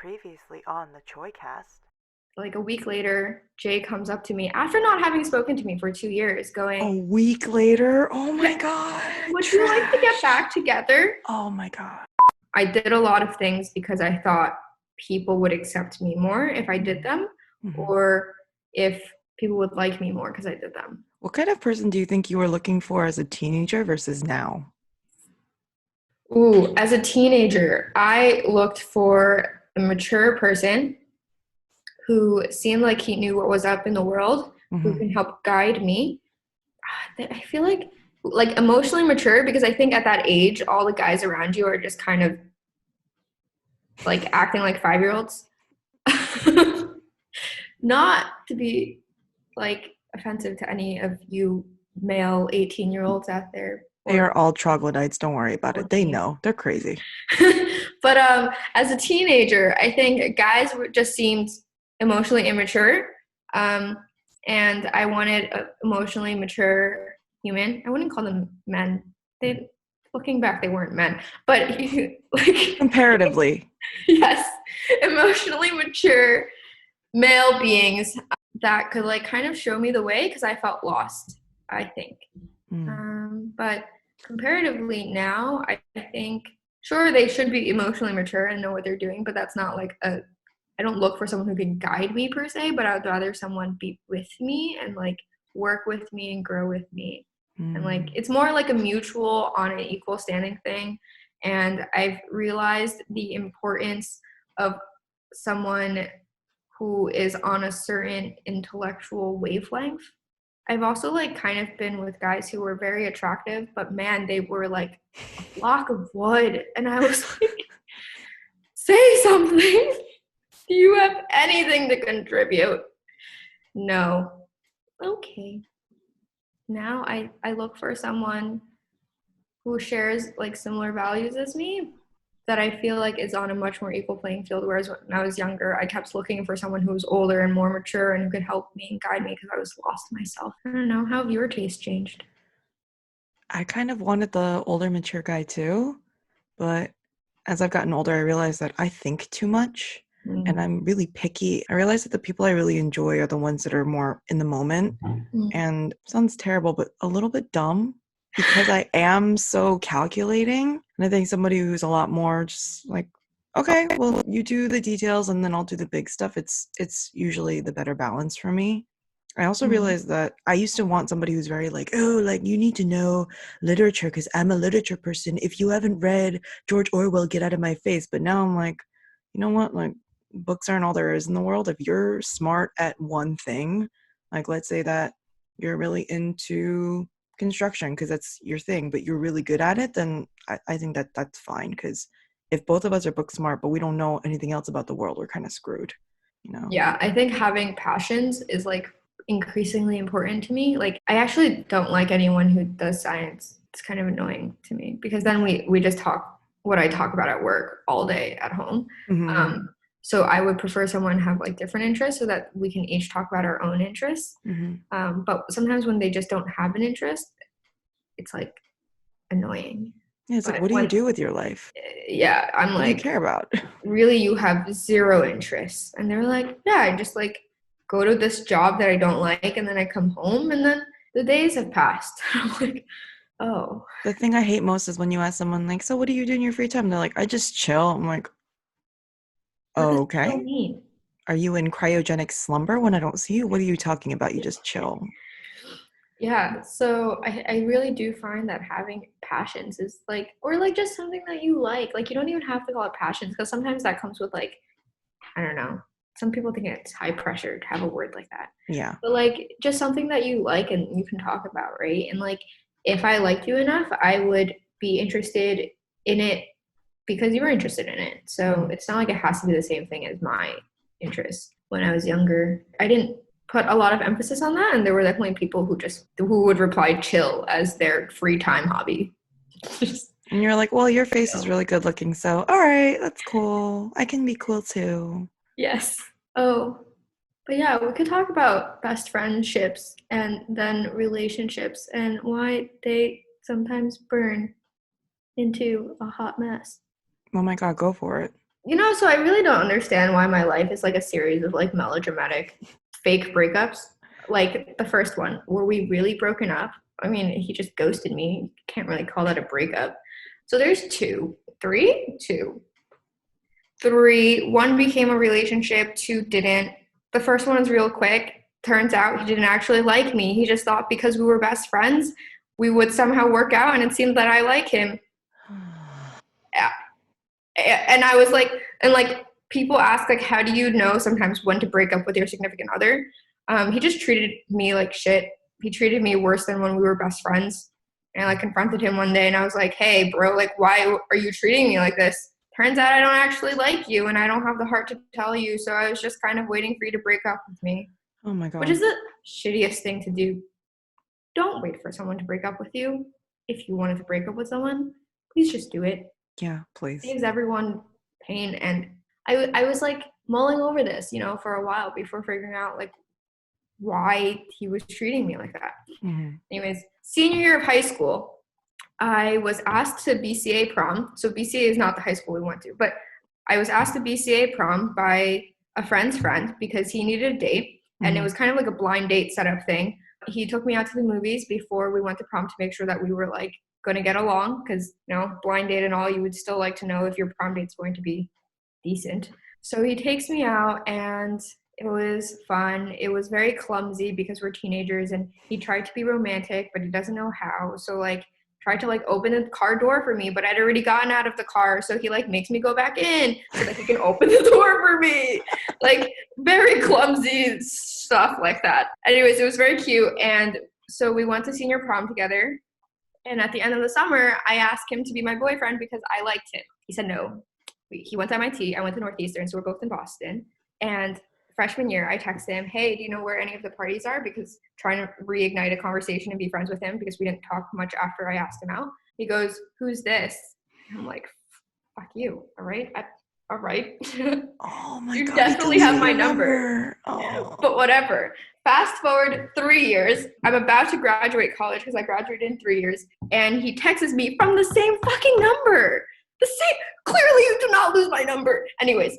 Previously on the Choecast. Like a week later, Jay comes up to me after not having spoken to me for 2 years, A going, week later? Oh my god. would you like to get Trash. back together? Oh my god. I did a lot of things because I thought people would accept me more if I did them, Mm-hmm. or if people would like me more because I did them. What kind of person do you think you were looking for as a teenager versus now? Ooh, as a teenager, I looked for a mature person who seemed like he knew what was up in the world, who Mm-hmm. can help guide me. I feel like emotionally mature, because I think at that age, all the guys around you are just kind of like acting like 5-year-olds. Not to be like offensive to any of you male 18-year-olds out there, They are or all troglodytes. Don't worry about it. They 14. know. They're crazy. But as a teenager, I think guys just seemed emotionally immature, um, and I wanted an emotionally mature human. I wouldn't call them men. They, looking back, they weren't men, but like, Comparatively. yes, emotionally mature male beings that could like kind of show me the way, because I felt lost, I think. Mm. But comparatively now, I think sure they should be emotionally mature and know what they're doing, but that's not like a. I don't look for someone who can guide me per se, but I would rather someone be with me and like work with me and grow with me. And like Mm. it's more like a mutual on an equal standing thing. And I've realized the importance of someone who is on a certain intellectual wavelength. I've also like kind of been with guys who were very attractive, but man, they were like a block of wood. And I was like, say something. Do you have anything to contribute? No. Okay. Now I look for someone who shares like similar values as me, that I feel like is on a much more equal playing field. Whereas when I was younger, I kept looking for someone who was older and more mature and who could help me and guide me because I was lost myself. I don't know. How have your taste changed? I kind of wanted the older, mature guy too, but as I've gotten older, I realized that I think too much and Mm. I'm really picky. I realize that the people I really enjoy are the ones that are more in the moment. Mm. And sounds terrible, but a little bit dumb because I am so calculating. And I think somebody who's a lot more just like, okay, well, you do the details and then I'll do the big stuff. It's usually the better balance for me. I also Mm. realized that I used to want somebody who's very like, oh, like you need to know literature because I'm a literature person. If you haven't read George Orwell, get out of my face. But now I'm like, you know what? Like, books aren't all there is in the world. If you're smart at one thing, like let's say that you're really into construction because that's your thing, but you're really good at it, then I think that that's fine. Because if both of us are book smart, but we don't know anything else about the world, we're kind of screwed, you know? Yeah, I think having passions is like increasingly important to me. Like I actually don't like anyone who does science. It's kind of annoying to me because then we just talk what I talk about at work all day at home. Mm-hmm. Um, so I would prefer someone have like different interests so that we can each talk about our own interests. Mm-hmm. But sometimes when they just don't have an interest, it's like annoying. Yeah, it's like, But what do you when, do with your life? yeah, I'm What do you like, care about? really, you have zero interests. And they're like, yeah, I just like go to this job that I don't like, and then I come home, and then the days have passed. I'm like, oh, The thing I hate most is when you ask someone like, so what do you do in your free time? They're like, I just chill. I'm like, what oh, does chill okay. mean? Are you in cryogenic slumber when I don't see you? What are you talking about? You just chill. Yeah, so I really do find that having passions is like, or like just something that you like you don't even have to call it passions, because sometimes that comes with like, I don't know, some people think it's high pressure to have a word like that. Yeah. But like just something that you like and you can talk about, right? And like if I liked you enough, I would be interested in it because you were interested in it. So Mm-hmm. it's not like it has to be the same thing as my interests. When I was younger, I didn't put a lot of emphasis on that, and there were definitely people who would reply chill as their free time hobby. Just And you're like, well, your face is chill. really good looking. So, all right, that's cool. I can be cool too. Yes. Oh, but yeah, we could talk about best friendships and then relationships and why they sometimes burn into a hot mess. Oh my God, go for it. So I really don't understand why my life is like a series of like melodramatic fake breakups. Like the first one, were we really broken up? I mean, he just ghosted me. Can't really call that a breakup. So there's two, three, two, three. One became a relationship, two didn't. The first one was real quick. Turns out he didn't actually like me. He just thought because we were best friends, we would somehow work out, and it seemed that I like him. Yeah. And I was like, and like people ask like, how do you know sometimes when to break up with your significant other? He just treated me like shit. He treated me worse than when we were best friends. And I like confronted him one day, and I was like, hey bro, like why are you treating me like this? Turns out I don't actually like you, and I don't have the heart to tell you, so I was just kind of waiting for you to break up with me. Oh my Which God. is the shittiest thing to do. Don't wait for someone to break up with you. If you wanted to break up with someone, please just do it. Yeah, please. Saves everyone pain. And I was like mulling over this, for a while before figuring out like why he was treating me like that. Mm-hmm. Anyways, senior year of high school, I was asked to BCA prom. So BCA is not the high school we went to, but I was asked to BCA prom by a friend's friend because he needed a date. And it Mm-hmm. was kind of like a blind date setup thing. He took me out to the movies before we went to prom to make sure that we were like going to get along because, blind date and all, you would still like to know if your prom date's going to be decent. So he takes me out and it was fun. It was very clumsy because we're teenagers and he tried to be romantic, but he doesn't know how. So like tried to like open the car door for me, but I'd already gotten out of the car. So he like makes me go back in so that he can open the door for me. Like very clumsy stuff like that. Anyways, it was very cute. And so we went to senior prom together. And at the end of the summer, I asked him to be my boyfriend because I liked him. He said no. He went to MIT. I went to Northeastern, so we're both in Boston. And freshman year, I texted him, hey, do you know where any of the parties are? Because trying to reignite a conversation and be friends with him because we didn't talk much after I asked him out. He goes, who's this? And I'm like, fuck you. All right. All right. Oh my You God, he definitely have deleted my your number. number. Oh. But whatever. Fast forward 3 years. I'm about to graduate college because I graduated in 3 years. And he texts me from the same fucking number. The same. Clearly, you do not lose my number. Anyways,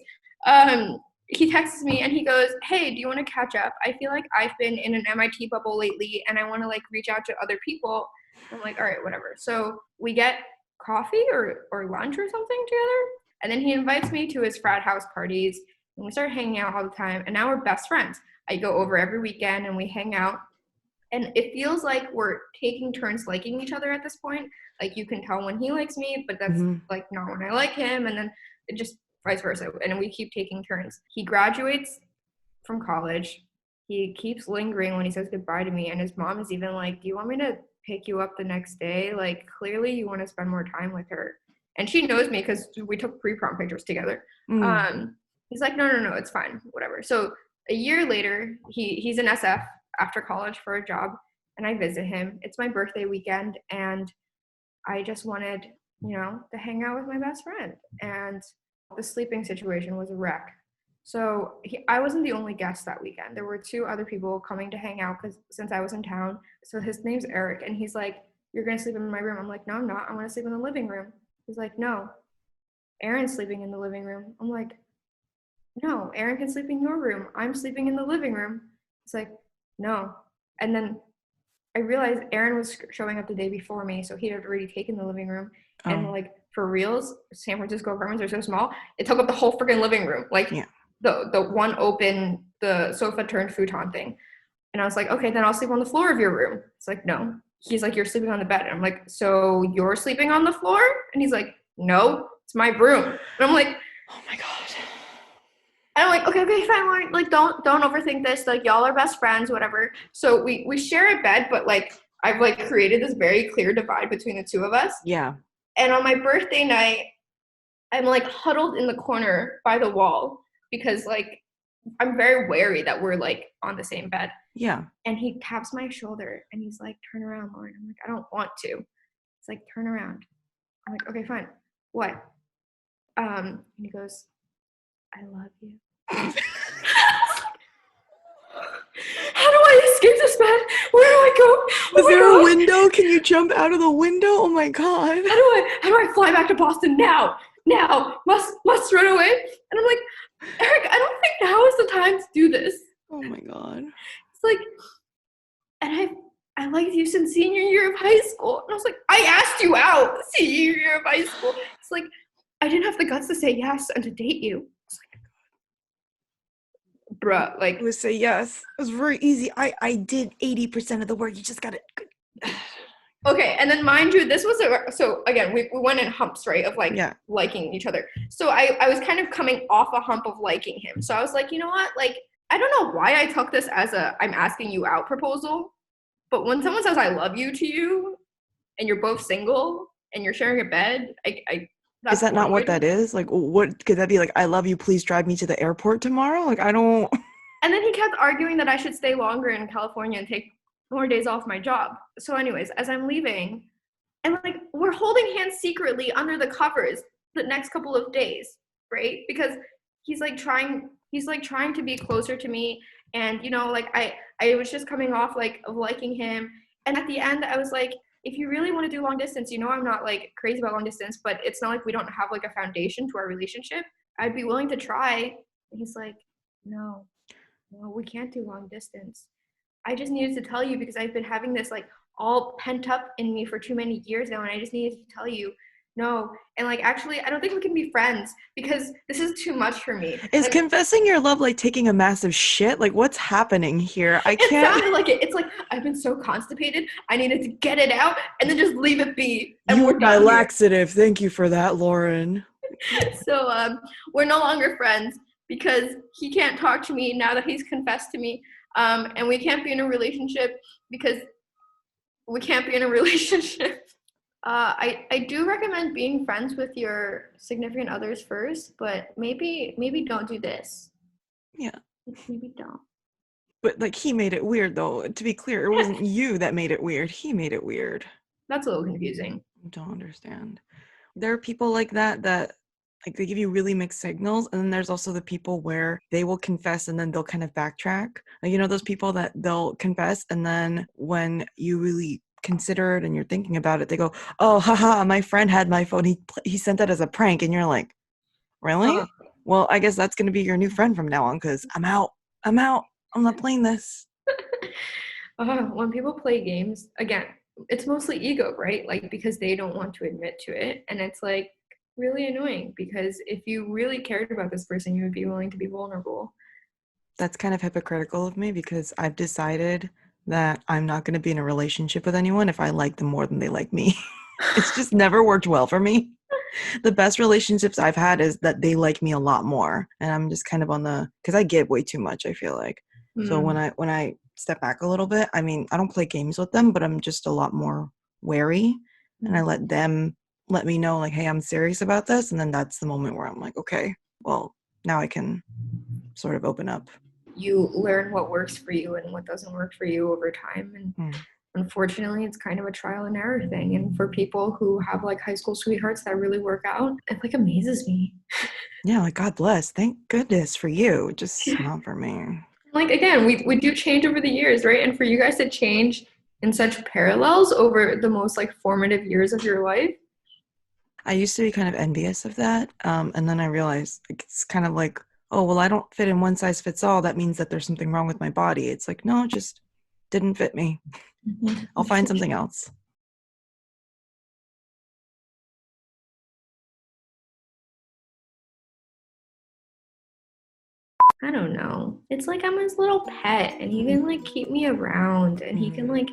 he texts me and he goes, hey, do you want to catch up? I feel like I've been in an MIT bubble lately and I want to like reach out to other people. I'm like, all right, whatever. So we get coffee or lunch or something together. And then he invites me to his frat house parties and we start hanging out all the time. And now we're best friends. I go over every weekend and we hang out. And it feels like we're taking turns liking each other at this point. Like you can tell when he likes me, but that's Mm-hmm. like not when I like him. And then it just vice versa. And we keep taking turns. He graduates from college. He keeps lingering when he says goodbye to me. And his mom is even like, do you want me to pick you up the next day? Like, clearly you want to spend more time with her. And she knows me because we took pre-prom pictures together. Mm. He's like, no, it's fine, whatever. So a year later, he's in SF after college for a job, and I visit him. It's my birthday weekend, and I just wanted, to hang out with my best friend. And the sleeping situation was a wreck. So I wasn't the only guest that weekend. There were two other people coming to hang out because since I was in town. So his name's Eric, and he's like, "You're gonna sleep in my room." I'm like, "No, I'm not. I want to sleep in the living room." He's like, "No, Aaron's sleeping in the living room." I'm like, "No, Aaron can sleep in your room. I'm sleeping in the living room." It's like, "No." And then I realized Aaron was showing up the day before me, so he had already taken the living room. And Oh, like for reals, San Francisco apartments are so small, it took up the whole freaking living room. Like yeah. the one open, the sofa turned futon thing. And I was like, okay, then I'll sleep on the floor of your room. It's like, no. He's like, you're sleeping on the bed. And I'm like, so you're sleeping on the floor? And he's like, no, it's my room. And I'm like, Oh my God. and I'm like, okay, fine. Like, don't overthink this. Like, y'all are best friends, whatever. So we share a bed, but like, I've like created this very clear divide between the two of us. Yeah. And on my birthday night, I'm like huddled in the corner by the wall because like I'm very wary that we're like on the same bed. Yeah. And he taps my shoulder and he's like, turn around, Lauren. I'm like, I don't want to. It's like, turn around. I'm like, okay, fine. What? And he goes, I love you. How do I escape this bed? Where do I go? Oh Was my there a god. window? Can you jump out of the window? Oh my God. How do I fly back to Boston now? now, must run away. And I'm like, Eric, I don't think now is the time to do this. Oh my God. It's like, and I liked you since senior year of high school. And I was like, I asked you out senior year of high school. It's like, I didn't have the guts to say yes and to date you. It's like, bruh, like. It was say yes. It was very easy. I did 80% of the work. You just got to. Okay, and then mind you, this was so again, we went in humps, right, of like liking each other. So I was kind of coming off a hump of liking him. So I was like, you know what? Like, I don't know why I took this as a I'm asking you out proposal, but when someone says I love you to you and you're both single and you're sharing a bed, I is that not what that is? Like, what could that be? Like, I love you, please drive me to the airport tomorrow? Like, I don't. And then he kept arguing that I should stay longer in California and take more days off my job. So anyways, as I'm leaving, and like we're holding hands secretly under the covers the next couple of days, right? Because he's like trying to be closer to me. And you know, like I was just coming off like of liking him. And at the end I was like, if you really want to do long distance, you know I'm not like crazy about long distance, but it's not like we don't have like a foundation to our relationship. I'd be willing to try. And he's like, no, we can't do long distance. I just needed to tell you because I've been having this like all pent up in me for too many years now, and I just needed to tell you no. And like, actually, I don't think we can be friends because this is too much for me. Is confessing your love like taking a massive shit? Like, what's happening here? I can't. It sounded like it. It's like I've been so constipated, I needed to get it out and then just leave it be. And you were my laxative. Thank you for that, Lauren. So we're no longer friends because he can't talk to me now that he's confessed to me. And we can't be in a relationship because we can't be in a relationship. I do recommend being friends with your significant others first, but maybe don't do this. Yeah. Maybe don't. But like he made it weird though. To be clear, it wasn't you that made it weird. He made it weird. That's a little confusing. I don't understand. There are people like that like they give you really mixed signals, and then there's also the people where they will confess and then they'll kind of backtrack. Like, you know, those people that they'll confess and then when you really consider it and you're thinking about it, they go, oh, haha, my friend had my phone. He sent that as a prank. And you're like, really? Well, I guess that's going to be your new friend from now on because I'm out. I'm not playing this. When people play games, again, it's mostly ego, right? Like, because they don't want to admit to it. And it's like, really annoying because if you really cared about this person, you would be willing to be vulnerable. That's kind of hypocritical of me because I've decided that I'm not going to be in a relationship with anyone if I like them more than they like me. It's just never worked well for me. The best relationships I've had is that they like me a lot more, and I'm just kind of on because I give way too much, I feel like. So when I step back a little bit, I mean, I don't play games with them, but I'm just a lot more wary, and I let them let me know like, hey, I'm serious about this. And then that's the moment where I'm like, okay, well, now I can sort of open up. You learn what works for you and what doesn't work for you over time. And unfortunately, it's kind of a trial and error thing. And for people who have like high school sweethearts that really work out, it like amazes me. Yeah, like God bless. Thank goodness for you. Just not for me. Like, again, we do change over the years, right? And for you guys to change in such parallels over the most like formative years of your life. I used to be kind of envious of that. And then I realized it's kind of like, oh, well, I don't fit in one size fits all. That means that there's something wrong with my body. It's like, no, it just didn't fit me. I'll find something else. I don't know. It's like I'm his little pet and he can like keep me around and he can like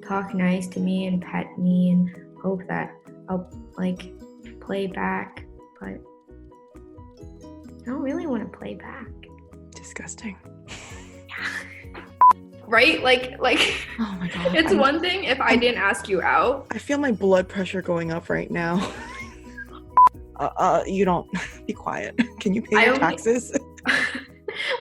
talk nice to me and pet me and hope that I'll like play back, but I don't really want to play back. Disgusting. Yeah. Right? Like oh my God. It's one thing if I didn't ask you out. I feel my blood pressure going up right now. You don't be quiet. Can you pay your taxes?